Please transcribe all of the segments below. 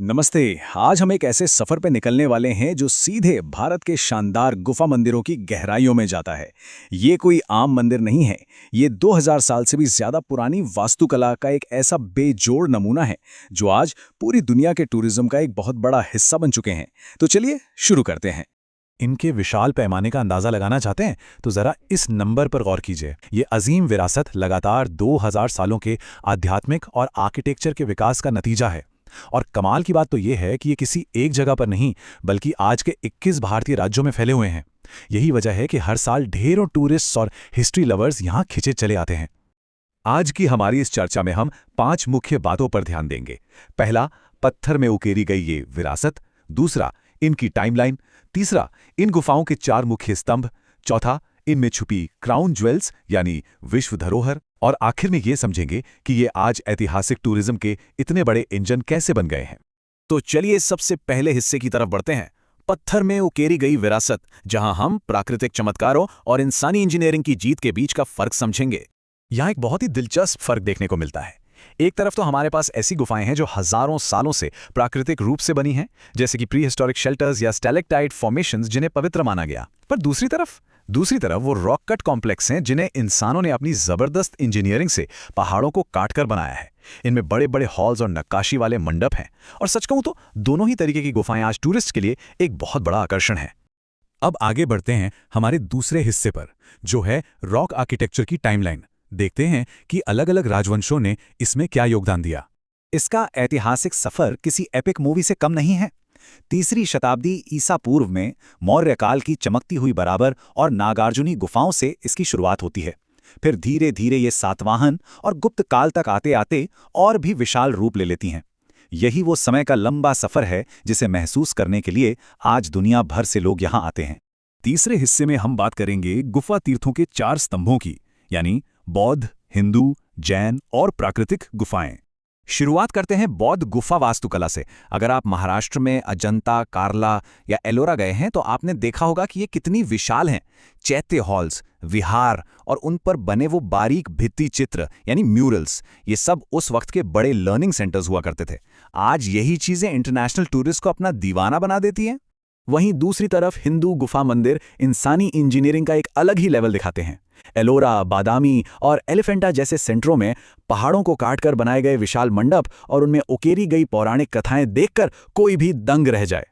नमस्ते। आज हम एक ऐसे सफर पे निकलने वाले हैं जो सीधे भारत के शानदार गुफा मंदिरों की गहराइयों में जाता है। ये कोई आम मंदिर नहीं है। ये 2000 साल से भी ज्यादा पुरानी वास्तुकला का एक ऐसा बेजोड़ नमूना है जो आज पूरी दुनिया के टूरिज्म का एक बहुत बड़ा हिस्सा बन चुके हैं। तो चलिए शुरू करते हैं। इनके विशाल पैमाने का अंदाजा लगाना चाहते हैं तो जरा इस नंबर पर गौर कीजिए। ये अजीम विरासत लगातार 2000 सालों के आध्यात्मिक और आर्किटेक्चर के विकास का नतीजा है। और कमाल की बात तो ये है कि ये किसी एक जगह पर नहीं बल्कि आज के 21 भारतीय राज्यों में फैले हुए हैं। यही वजह है कि हर साल ढेरों टूरिस्ट्स और हिस्ट्री लवर्स यहाँ खिंचे चले आते हैं। आज की हमारी इस चर्चा में हम 5 मुख्य बातों पर ध्यान देंगे। पहला, पत्थर में उकेरी गई ये विरासत। दूसरा, इनकी टाइमलाइन। तीसरा, इन गुफाओं के 4 मुख्य स्तंभ। चौथा, इनमें छुपी क्राउन ज्वेल्स यानी विश्व धरोहर। और आखिर में ये समझेंगे कि ये आज ऐतिहासिक टूरिज्म के इतने बड़े इंजन कैसे बन गए हैं। तो चलिए सबसे पहले हिस्से की तरफ बढ़ते हैं। पत्थर में उकेरी गई विरासत, जहां हम प्राकृतिक चमत्कारों और इंसानी इंजीनियरिंग की जीत के बीच का फर्क समझेंगे। यहाँ एक बहुत ही दिलचस्प फर्क देखने को मिलता है। एक तरफ तो हमारे पास ऐसी गुफाएं हैं जो हजारों सालों से प्राकृतिक रूप से बनी हैं, जैसे कि प्री हिस्टोरिक शेल्टर्स या स्टैलेक्टाइट फॉर्मेशंस जिन्हें पवित्र माना गया। पर दूसरी तरफ वो रॉक कट कॉम्प्लेक्स हैं जिन्हें इंसानों ने अपनी जबरदस्त इंजीनियरिंग से पहाड़ों को काटकर बनाया है। इनमें बड़े बड़े हॉल्स और नक्काशी वाले मंडप हैं। और सच कहूं तो दोनों ही तरीके की गुफाएं आज टूरिस्ट के लिए एक बहुत बड़ा आकर्षण है। अब आगे बढ़ते हैं हमारे दूसरे हिस्से पर, जो है रॉक आर्किटेक्चर की टाइमलाइन। देखते हैं कि अलग-अलग राजवंशों ने इसमें क्या योगदान दिया। इसका ऐतिहासिक सफर किसी एपिक मूवी से कम नहीं है। 3री शताब्दी ईसा पूर्व में मौर्य काल की चमकती हुई बराबर और नागार्जुनी गुफाओं से इसकी शुरुआत होती है। फिर धीरे धीरे ये सातवाहन और गुप्त काल तक आते आते और भी विशाल रूप ले लेती हैं। यही वो समय का लंबा सफर है जिसे महसूस करने के लिए आज दुनिया भर से लोग यहाँ आते हैं। तीसरे हिस्से में हम बात करेंगे गुफा तीर्थों के 4 स्तंभों की, यानी बौद्ध, हिंदू, जैन और प्राकृतिक गुफाएं। शुरुआत करते हैं बौद्ध गुफा वास्तुकला से। अगर आप महाराष्ट्र में अजंता, कार्ला या एलोरा गए हैं तो आपने देखा होगा कि ये कितनी विशाल हैं। चैत्य हॉल्स, विहार और उन पर बने वो बारीक भित्ति चित्र यानी म्यूरल्स, ये सब उस वक्त के बड़े लर्निंग सेंटर्स हुआ करते थे। आज यही चीजें इंटरनेशनल टूरिस्ट को अपना दीवाना बना देती हैं। वहीं दूसरी तरफ हिंदू गुफा मंदिर इंसानी इंजीनियरिंग का एक अलग ही लेवल दिखाते हैं। एलोरा, बादामी और एलिफेंटा जैसे सेंटरों में पहाड़ों को काटकर बनाए गए विशाल मंडप और उनमें उकेरी गई पौराणिक कथाएं देखकर कोई भी दंग रह जाए।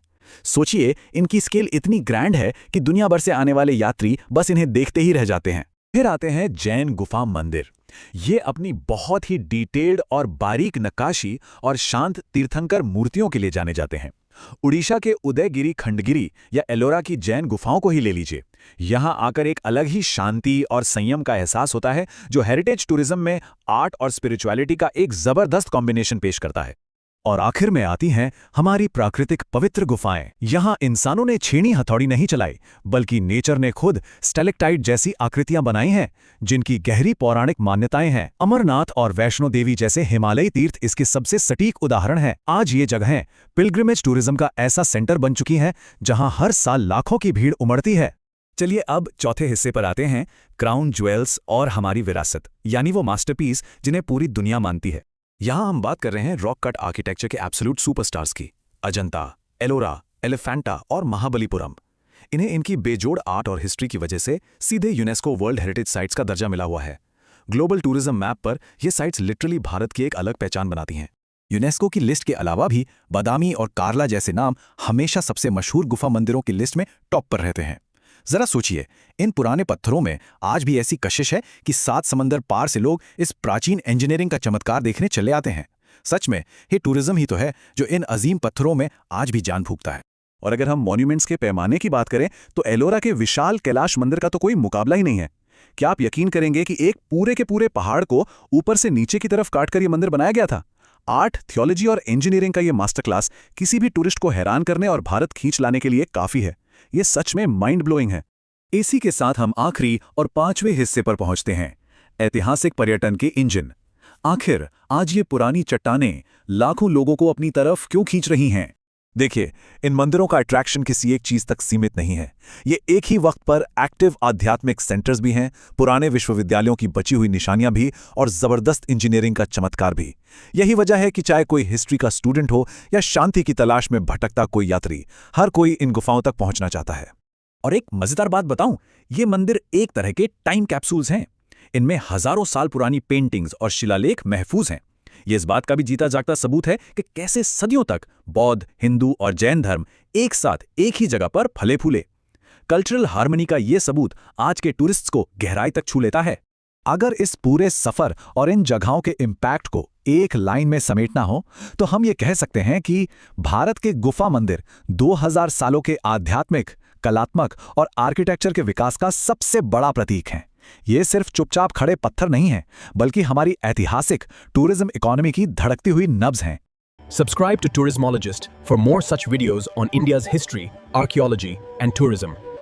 सोचिए, इनकी स्केल इतनी ग्रैंड है कि दुनिया भर से आने वाले यात्री बस इन्हें देखते ही रह जाते हैं। फिर आते हैं जैन गुफा मंदिर। ये अपनी बहुत ही डिटेल्ड और बारीक नक्काशी और शांत तीर्थंकर मूर्तियों के लिए जाने जाते हैं। उड़ीसा के उदयगिरी खंडगिरी या एलोरा की जैन गुफाओं को ही ले लीजिए। यहाँ आकर एक अलग ही शांति और संयम का एहसास होता है जो हेरिटेज टूरिज्म में आर्ट और स्पिरिचुअलिटी का एक जबरदस्त कॉम्बिनेशन पेश करता है। और आखिर में आती हैं हमारी प्राकृतिक पवित्र गुफाएं। यहाँ इंसानों ने छेनी हथौड़ी नहीं चलाई, बल्कि नेचर ने खुद स्टेलेक्टाइट जैसी आकृतियां बनाई हैं जिनकी गहरी पौराणिक मान्यताएं हैं। अमरनाथ और वैष्णो देवी जैसे हिमालयी तीर्थ इसके सबसे सटीक उदाहरण हैं। आज ये जगहें पिलग्रिमेज टूरिज्म का ऐसा सेंटर बन चुकी हैं जहाँ हर साल लाखों की भीड़ उमड़ती है। चलिए अब चौथे हिस्से पर आते हैं, क्राउन ज्वेल्स और हमारी विरासत, यानी वो मास्टरपीस जिन्हें पूरी दुनिया मानती है। यहाँ हम बात कर रहे हैं रॉक कट आर्किटेक्चर के एब्सोल्यूट सुपरस्टार्स की। अजंता, एलोरा, एलिफेंटा और महाबलीपुरम। इन्हें इनकी बेजोड़ आर्ट और हिस्ट्री की वजह से सीधे यूनेस्को वर्ल्ड हेरिटेज साइट्स का दर्जा मिला हुआ है। ग्लोबल टूरिज्म मैप पर ये साइट्स लिटरली भारत की एक अलग पहचान बनाती हैं। यूनेस्को की लिस्ट के अलावा भी बादामी और कार्ला जैसे नाम हमेशा सबसे मशहूर गुफा मंदिरों की लिस्ट में टॉप पर रहते हैं। जरा सोचिए, इन पुराने पत्थरों में आज भी ऐसी कशिश है कि 7 समंदर पार से लोग इस प्राचीन इंजीनियरिंग का चमत्कार देखने चले आते हैं। सच में ये टूरिज्म ही तो है जो इन अजीम पत्थरों में आज भी जान फूंकता है। और अगर हम मॉन्यूमेंट्स के पैमाने की बात करें तो एलोरा के विशाल कैलाश मंदिर का तो कोई मुकाबला ही नहीं है। क्या आप यकीन करेंगे कि एक पूरे के पूरे पहाड़ को ऊपर से नीचे की तरफ काटकर यह मंदिर बनाया गया था। आर्ट, थियोलॉजी और इंजीनियरिंग का ये मास्टर क्लास किसी भी टूरिस्ट को हैरान करने और भारत खींच लाने के लिए काफी है। ये सच में माइंड ब्लोइंग है। इसी के साथ हम आखिरी और 5वें हिस्से पर पहुंचते हैं, ऐतिहासिक पर्यटन के इंजन। आखिर आज ये पुरानी चट्टानें लाखों लोगों को अपनी तरफ क्यों खींच रही हैं? देखिए, इन मंदिरों का अट्रैक्शन किसी एक चीज तक सीमित नहीं है। ये एक ही वक्त पर एक्टिव आध्यात्मिक सेंटर्स भी हैं, पुराने विश्वविद्यालयों की बची हुई निशानियां भी और जबरदस्त इंजीनियरिंग का चमत्कार भी। यही वजह है कि चाहे कोई हिस्ट्री का स्टूडेंट हो या शांति की तलाश में भटकता कोई यात्री, हर कोई इन गुफाओं तक पहुंचना चाहता है। और एक मजेदार बात बताऊं, ये मंदिर एक तरह के टाइम कैप्सूल्स हैं। इनमें हजारों साल पुरानी पेंटिंग्स और शिलालेख महफूज हैं। ये इस बात का भी जीता जागता सबूत है कि कैसे सदियों तक बौद्ध, हिंदू और जैन धर्म एक साथ एक ही जगह पर फले फूले। कल्चरल हार्मनी का ये सबूत आज के टूरिस्ट्स को गहराई तक छू लेता है। अगर इस पूरे सफर और इन जगहों के इम्पैक्ट को एक लाइन में समेटना हो तो हम ये कह सकते हैं कि भारत के गुफा मंदिर 2000 सालों के आध्यात्मिक, कलात्मक और आर्किटेक्चर के विकास का सबसे बड़ा प्रतीक हैं। ये सिर्फ चुपचाप खड़े पत्थर नहीं हैं, बल्कि हमारी ऐतिहासिक टूरिज्म इकोनॉमी की धड़कती हुई नब्ज हैं। Subscribe to Tourismologist for more such videos on India's history, archaeology, and tourism.